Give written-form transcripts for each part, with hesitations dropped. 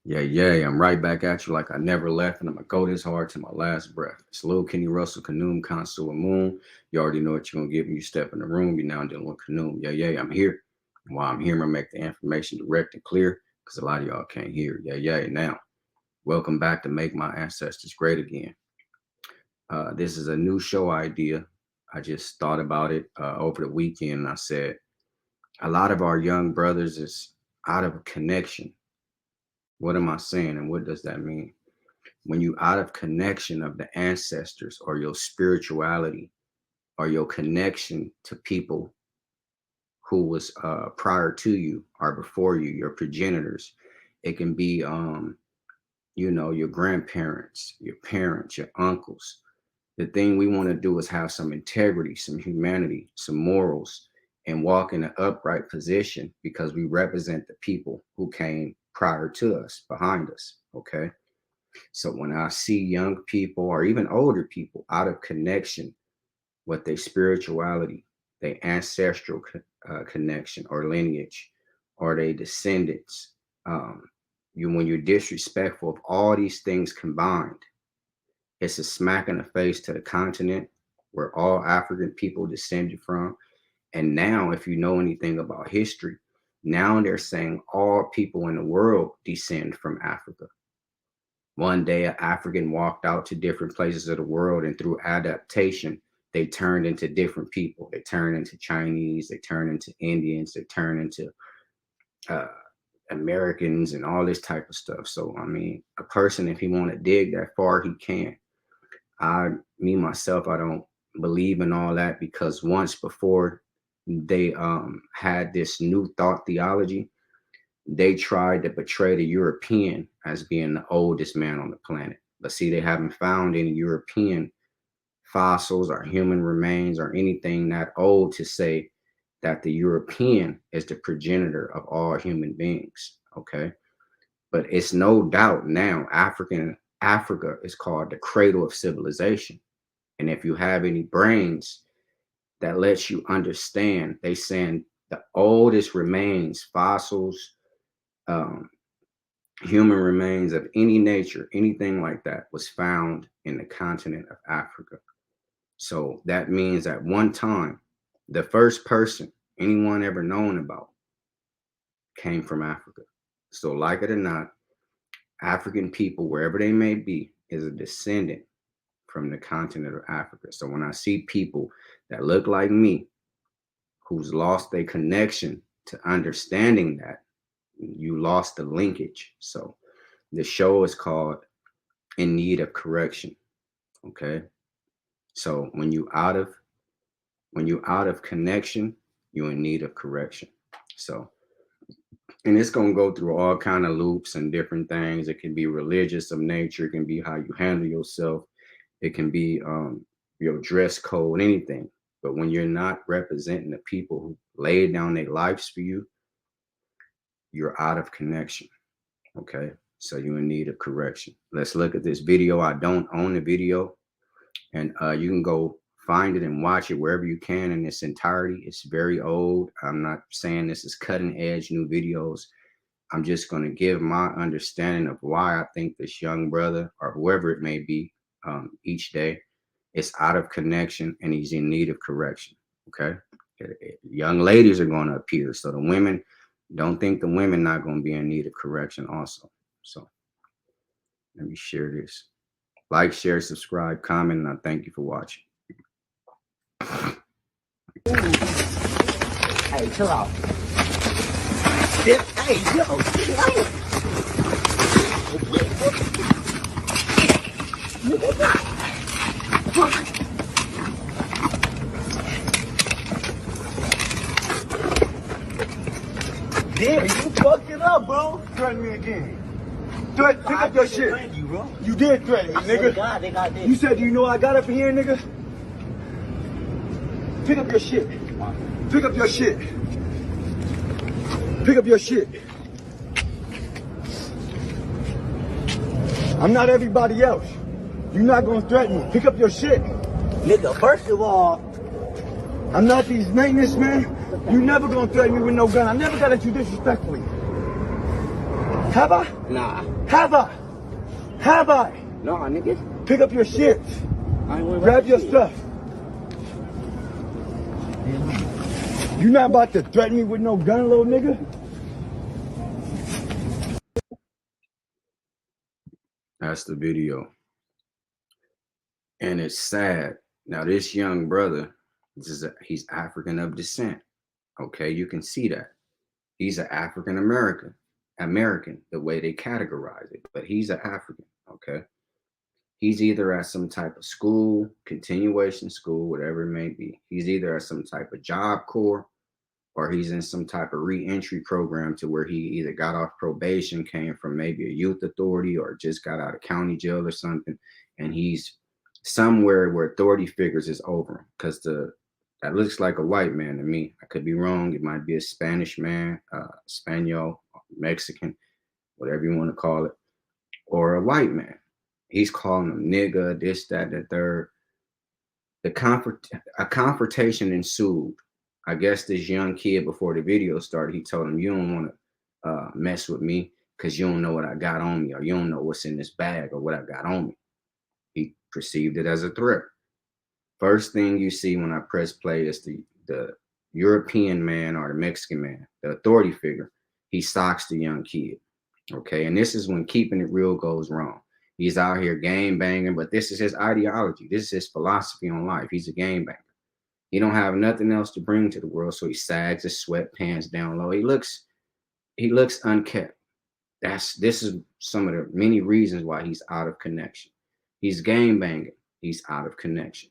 Yeah, I'm right back at you like I never left, and I'm gonna go this hard to my last breath. It's Lil Kenny Russell, Kanoom, Consul, and Moon. You already know what you're gonna get when you step in the room. You're now dealing with Kanoom. I'm here. And while I'm here, I'm gonna make the information direct and clear because a lot of y'all can't hear. Now, welcome back to Make My Ancestors Great Again. This is a new show idea. I just thought about it over the weekend. And I said a lot of our young brothers is out of connection. What am I saying, and what does that mean? When you out of connection of the ancestors or your spirituality or your connection to people who was prior to you or before you, your progenitors, it can be your grandparents, your parents, your uncles. The thing we want to do is have some integrity, some humanity, some morals, and walk in an upright position because we represent the people who came prior to us, behind us. Okay. So when I see young people or even older people out of connection with their spirituality, their ancestral connection or lineage, or their descendants, when you're disrespectful of all these things combined, it's a smack in the face to the continent where all African people descended from. And now, if you know anything about history, now they're saying all people in the world descend from Africa. One day, an African walked out to different places of the world, and through adaptation, they turned into different people. They turned into Chinese, they turned into Indians, they turned into Americans, and all this type of stuff. So, I mean, a person, if he want to dig that far, he can. Myself, I don't believe in all that because once before they had this new thought theology, they tried to portray the European as being the oldest man on the planet. But see, they haven't found any European fossils or human remains or anything that old to say that the European is the progenitor of all human beings. Okay. But it's no doubt now Africa is called the cradle of civilization. And if you have any brains that lets you understand, they saying the oldest remains, fossils, human remains of any nature, anything like that, was found in the continent of Africa. So that means at one time, the first person anyone ever known about came from Africa. So like it or not, African people, wherever they may be, is a descendant from the continent of Africa. So when I see people that look like me, who's lost their connection to understanding that, you lost the linkage. So the show is called In Need of Correction. Okay. So when you out of connection, you're in need of correction. So, and it's going to go through all kind of loops and different things. It can be religious of nature. It can be how you handle yourself. It can be your dress code, anything. But when you're not representing the people who laid down their lives for you, you're out of connection. Okay. So you're in need of correction. Let's look at this video. I don't own the video, and you can go find it and watch it wherever you can in its entirety. It's very old. I'm not saying this is cutting edge new videos. I'm just going to give my understanding of why I think this young brother or whoever it may be each day is out of connection and he's in need of correction. Okay. Young ladies are going to appear. So the women, don't think the women not going to be in need of correction also. So let me share this. Like, share, subscribe, comment, and I thank you for watching. Hey, chill out. Hey, yo, chill out. Damn, you fucked it up, bro. Threaten me again. Pick up your shit. You, bro. You did threaten me, nigga. God, they got this. You said, do you know I got up in here, nigga? Pick up your shit. Pick up your shit. Pick up your shit. I'm not everybody else. You're not gonna threaten me. Pick up your shit. Nigga, first of all, I'm not these maintenance men. You never gonna threaten me with no gun. I never got at you disrespectfully. Have I? nah. Have I? Have I? No, nigga. Pick up your shit. I ain't worried about Grab that your shit. stuff. You not about to threaten me with no gun, little nigga? That's the video. And it's sad. Now, this young brother, he's African of descent. Okay, you can see that. He's an African American, the way they categorize it, but he's an African. Okay. He's either at some type of school, continuation school, whatever it may be. He's either at some type of Job Corps, or he's in some type of re-entry program to where he either got off probation, came from maybe a youth authority, or just got out of county jail or something. And he's somewhere where authority figures is over him, because that looks like a white man to me. I could be wrong. It might be a Spanish man, Spaniel, Mexican, whatever you want to call it, or a white man. He's calling them nigga, this, that, the third. A confrontation ensued. I guess this young kid, before the video started, he told him, you don't want to mess with me because you don't know what I got on me, or you don't know what's in this bag or what I got on me. He perceived it as a threat. First thing you see when I press play is the European man or the Mexican man, the authority figure. He socks the young kid. Okay, and this is when keeping it real goes wrong. He's out here game banging, but this is his ideology. This is his philosophy on life. He's a game banger. He don't have nothing else to bring to the world, so he sags his sweatpants down low. He looks unkept. This is some of the many reasons why he's out of connection. He's game banging. He's out of connection.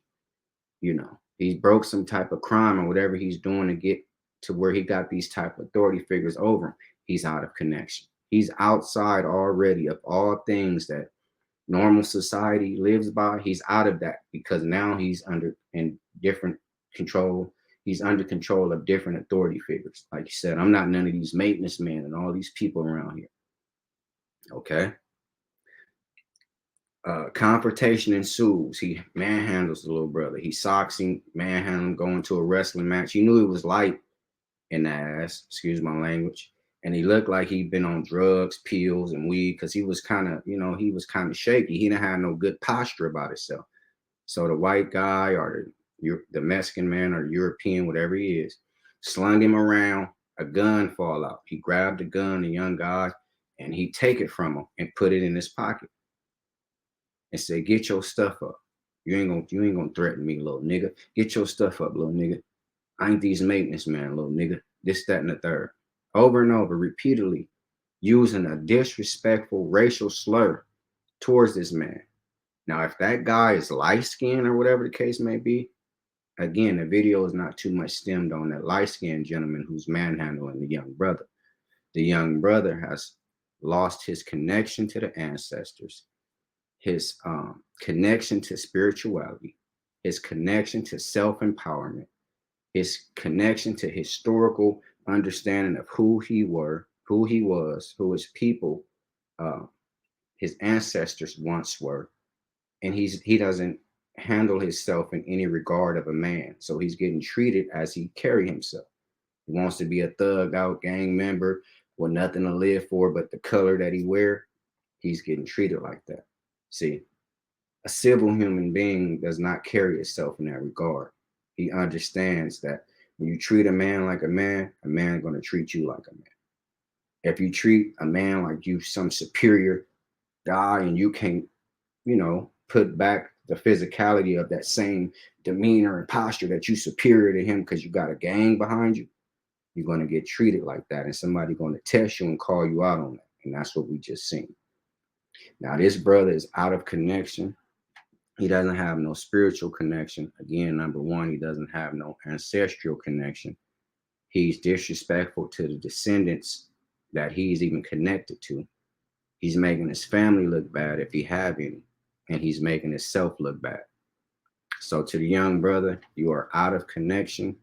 You know, he broke some type of crime or whatever he's doing to get to where he got these type of authority figures over him. He's out of connection. He's outside already of all things that normal society lives by. He's out of that because now he's in different control. He's under control of different authority figures. Like you said, I'm not none of these maintenance men and all these people around here. Okay. Confrontation ensues. He manhandles the little brother. He socks him, manhandles him, going to a wrestling match. He knew he was light in the ass, excuse my language. And he looked like he'd been on drugs, pills, and weed, because he was kind of shaky. He didn't have no good posture about himself. So the white guy or the Mexican man or the European, whatever he is, slung him around. A gun fall out. He grabbed the gun, the young guy, and he take it from him and put it in his pocket and say, "Get your stuff up. You ain't gonna threaten me, little nigga. Get your stuff up, little nigga. I ain't these maintenance man, little nigga. This, that, and the third." Over and over, repeatedly using a disrespectful racial slur towards this man. Now, if that guy is light-skinned or whatever the case may be, again, the video is not too much stemmed on that light-skinned gentleman who's manhandling the young brother. The young brother has lost his connection to the ancestors, his connection to spirituality, his connection to self-empowerment, his connection to historical understanding of who he was, who his people, his ancestors once were. And he doesn't handle himself in any regard of a man. So he's getting treated as he carry himself. He wants to be a thug out gang member with nothing to live for but the color that he wear. He's getting treated like that. See, a civil human being does not carry itself in that regard. He understands that when you treat a man like a man going to treat you like a man. If you treat a man like you some superior guy and you can't, put back the physicality of that same demeanor and posture that you superior to him because you got a gang behind you, you're going to get treated like that. And somebody going to test you and call you out on that. And that's what we just seen. Now, this brother is out of connection. He doesn't have no spiritual connection. Again, number one, he doesn't have no ancestral connection. He's disrespectful to the descendants that he's even connected to. He's making his family look bad if he have any, and he's making himself look bad. So to the young brother, you are out of connection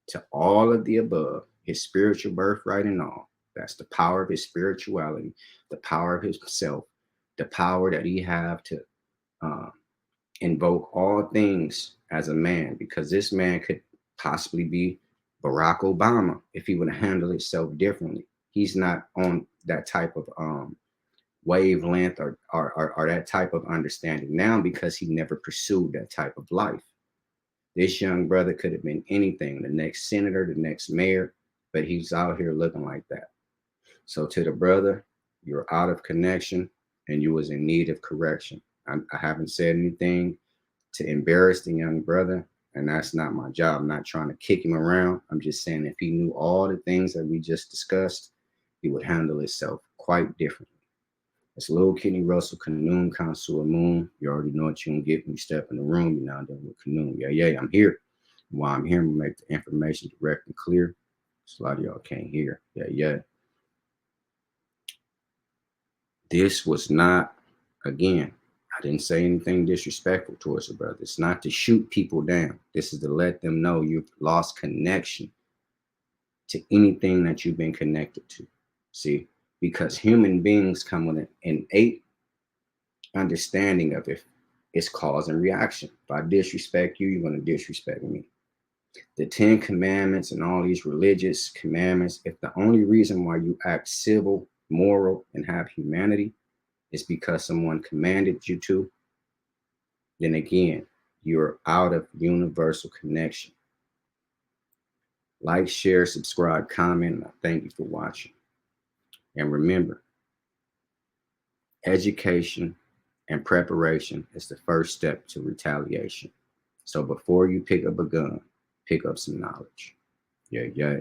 to all of the above, his spiritual birthright and all. That's the power of his spirituality, the power of himself, the power that he have to invoke all things as a man, because this man could possibly be Barack Obama if he would handle himself differently. He's not on that type of wavelength or that type of understanding now because he never pursued that type of life. This young brother could have been anything, the next senator, the next mayor, but he's out here looking like that. So to the brother, you're out of connection and you was in need of correction. I haven't said anything to embarrass the young brother, and that's not my job. I'm not trying to kick him around. I'm just saying if he knew all the things that we just discussed, he would handle himself quite differently. It's Lil Kenny Russell, Kanoon, Consul Moon. You already know what you're going to get when you step in the room. You're now done with Kanoon. Yeah, I'm here. While I'm here, I'm going to make the information direct and clear. So a lot of y'all can't hear. Yeah. This was not, again, I didn't say anything disrespectful towards the brother. It's not to shoot people down. This is to let them know you've lost connection to anything that you've been connected to. See? Because human beings come with an innate understanding of if it's cause and reaction. If I disrespect you, you're going to disrespect me. The 10 Commandments and all these religious commandments, if the only reason why you act civil, moral, and have humanity is because someone commanded you to, then again, you're out of universal connection. Like, share, subscribe, comment, and I thank you for watching. And remember, education and preparation is the first step to retaliation. So before you pick up a gun, pick up some knowledge. Yeah.